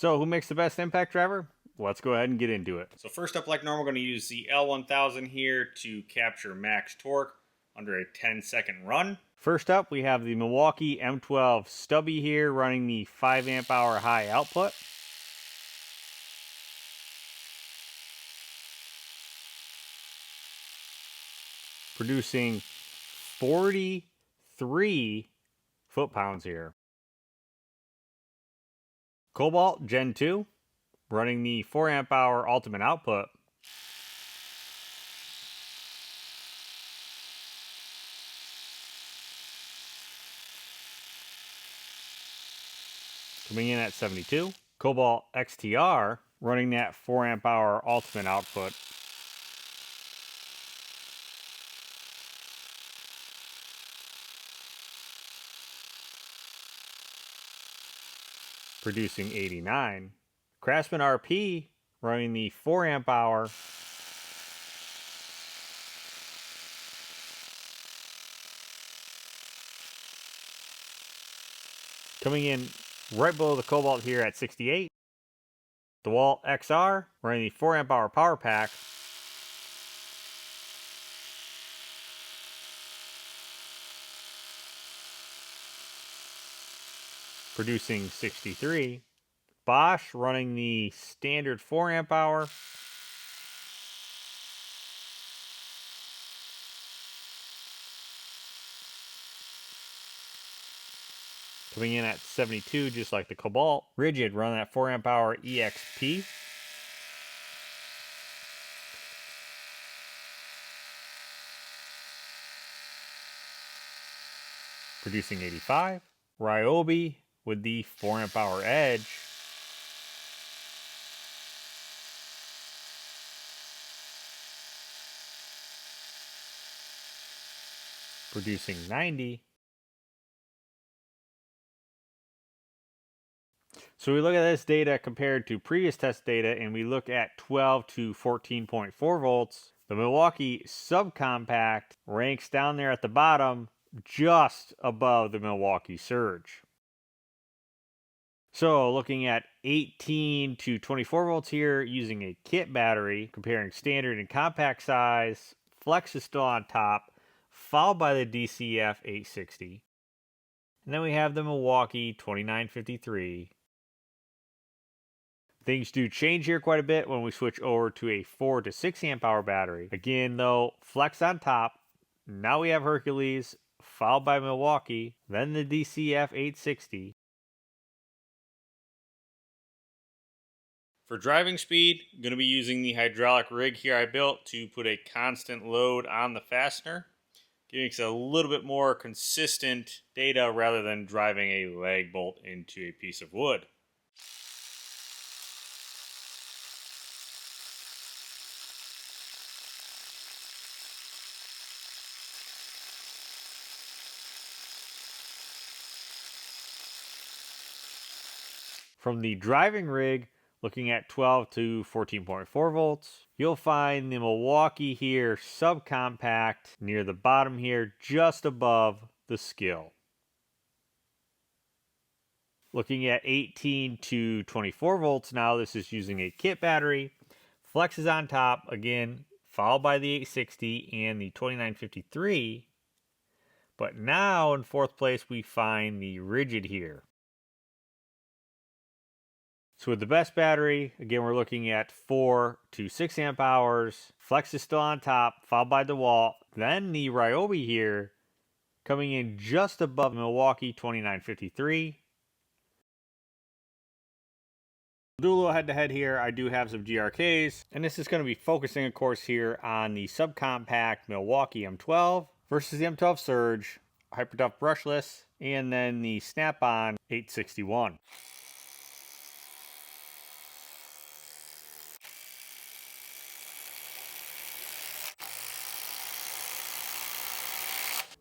So who makes the best impact driver? Let's go ahead and get into it. So first up, like normal, we're going to use the L1000 here to capture max torque under a 10-second run. First up, we have the Milwaukee M12 stubby here running the 5 amp hour high output. Producing 43 foot-pounds here. Kobalt Gen 2 running the 4 amp hour ultimate output. Coming in at 72. Kobalt XTR running that 4 amp hour ultimate output. Producing 89. Craftsman RP running the 4 amp hour coming in right below the Kobalt here at 68. Dewalt XR running the 4 amp hour power pack. Producing 63. Bosch running the standard 4 amp hour. Coming in at 72, just like the Kobalt. Ridgid running that 4 amp hour EXP. Producing 85. Ryobi with the 4 amp hour edge. Producing 90. So we look at this data compared to previous test data and we look at 12 to 14.4 volts. The Milwaukee Subcompact ranks down there at the bottom just above the Milwaukee Surge. So looking at 18 to 24 volts here using a kit battery, comparing standard and compact size, flex is still on top, followed by the DCF860. And then we have the Milwaukee 2953. Things do change here quite a bit when we switch over to a 4 to 6 amp hour battery. Again though, flex on top. Now we have Hercules, followed by Milwaukee, then the DCF860. For driving speed, I'm going to be using the hydraulic rig here I built to put a constant load on the fastener, giving us a little bit more consistent data rather than driving a lag bolt into a piece of wood. From the driving rig, looking at 12 to 14.4 volts, you'll find the Milwaukee here subcompact near the bottom here, just above the skill. Looking at 18 to 24 volts now, this is using a kit battery. Flex is on top, again, followed by the 860 and the 2953. But now in fourth place, we find the Ridgid here. So with the best battery, again, we're looking at 4 to 6 amp hours. Flex is still on top, followed by Dewalt. Then the Ryobi here, coming in just above Milwaukee 2953. Do a little head-to-head here. I do have some GRKs, and this is going to be focusing, of course, here on the subcompact Milwaukee M12 versus the M12 Surge, Hypertough brushless, and then the Snap-on 861.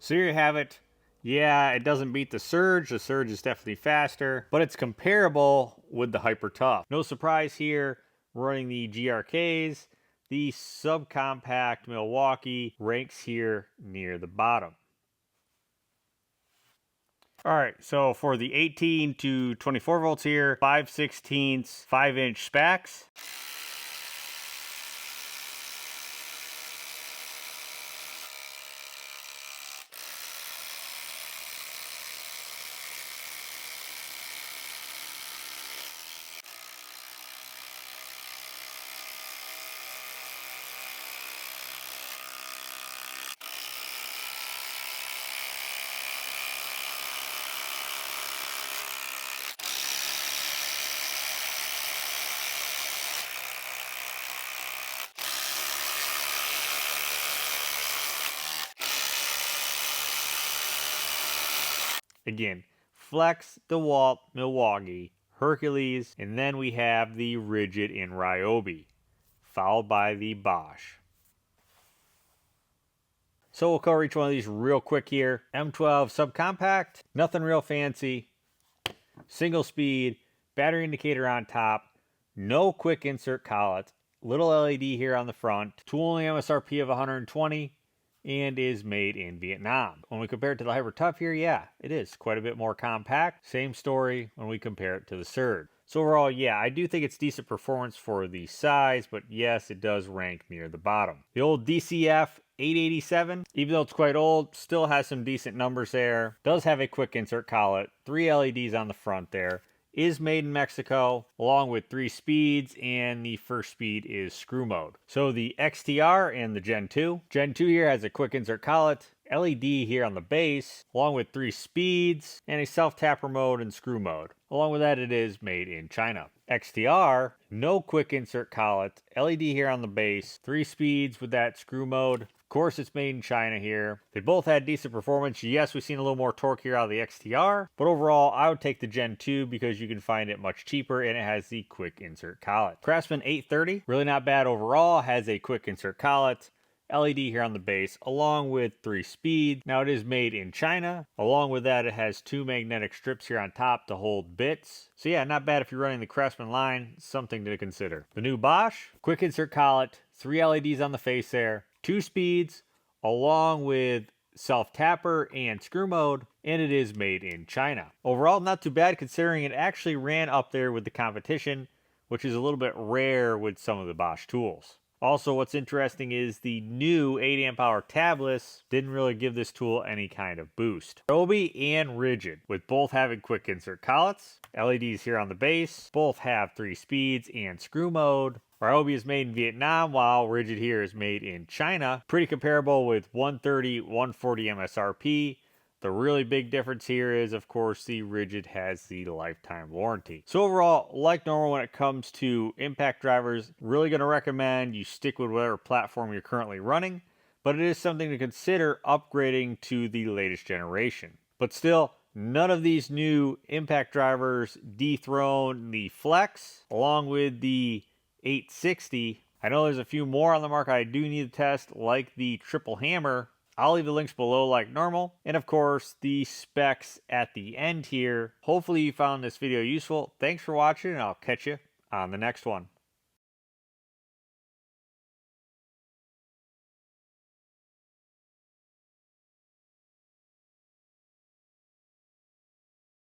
So here you have it. Yeah, it doesn't beat the Surge. The Surge is definitely faster, but it's comparable with the Hypertough. No surprise here, running the GRKs, the subcompact Milwaukee ranks here near the bottom. All right, so for the 18 to 24 volts here, 5/16 5-inch spacks. Again, Flex, Dewalt, Milwaukee, Hercules, and then we have the Ridgid in Ryobi, followed by the Bosch. So we'll cover each one of these real quick here. M12 subcompact, nothing real fancy, single speed, battery indicator on top, no quick insert collet, little LED here on the front, tool only MSRP of $120, and is made in Vietnam. When we compare it to the Hyper Tough here, yeah, it is quite a bit more compact. Same story when we compare it to the Surge. So overall, yeah, I do think it's decent performance for the size, but yes, it does rank near the bottom. The old DCF887, even though it's quite old, still has some decent numbers there. Does have a quick insert collet, 3 LEDs on the front there. Is made in Mexico, along with 3 speeds, and the first speed is screw mode. So the XTR and the Gen 2. Gen 2 here has a quick insert collet, LED here on the base, along with 3 speeds, and a self-tapper mode and screw mode. Along with that, it is made in China. XTR, no quick insert collet, LED here on the base, 3 speeds with that screw mode. Of course, it's made in China here. They both had decent performance. Yes, we've seen a little more torque here out of the XTR, but overall, I would take the Gen 2 because you can find it much cheaper and it has the quick insert collet. Craftsman 830, really not bad overall, has a quick insert collet, LED here on the base, along with 3 speed. Now it is made in China. Along with that, it has 2 magnetic strips here on top to hold bits. So yeah, not bad if you're running the Craftsman line, something to consider. The new Bosch, quick insert collet, 3 LEDs on the face there, 2 speeds, along with self-tapper and screw mode, and it is made in China. Overall, not too bad considering it actually ran up there with the competition, which is a little bit rare with some of the Bosch tools. Also, what's interesting is the new 8 amp hour tablets didn't really give this tool any kind of boost. Ryobi and Ridgid, with both having quick insert collets, LEDs here on the base, both have 3 speeds and screw mode. Ryobi is made in Vietnam, while Ridgid here is made in China. Pretty comparable with 130, 140 MSRP. The really big difference here is, of course, the Ridgid has the lifetime warranty. So overall, like normal when it comes to impact drivers, really going to recommend you stick with whatever platform you're currently running, but it is something to consider upgrading to the latest generation. But still, none of these new impact drivers dethrone the Flex, along with the 860. I know there's a few more on the market I do need to test, like the Triple Hammer. I'll leave the links below like normal. And of course, the specs at the end here. Hopefully you found this video useful. Thanks for watching, and I'll catch you on the next one.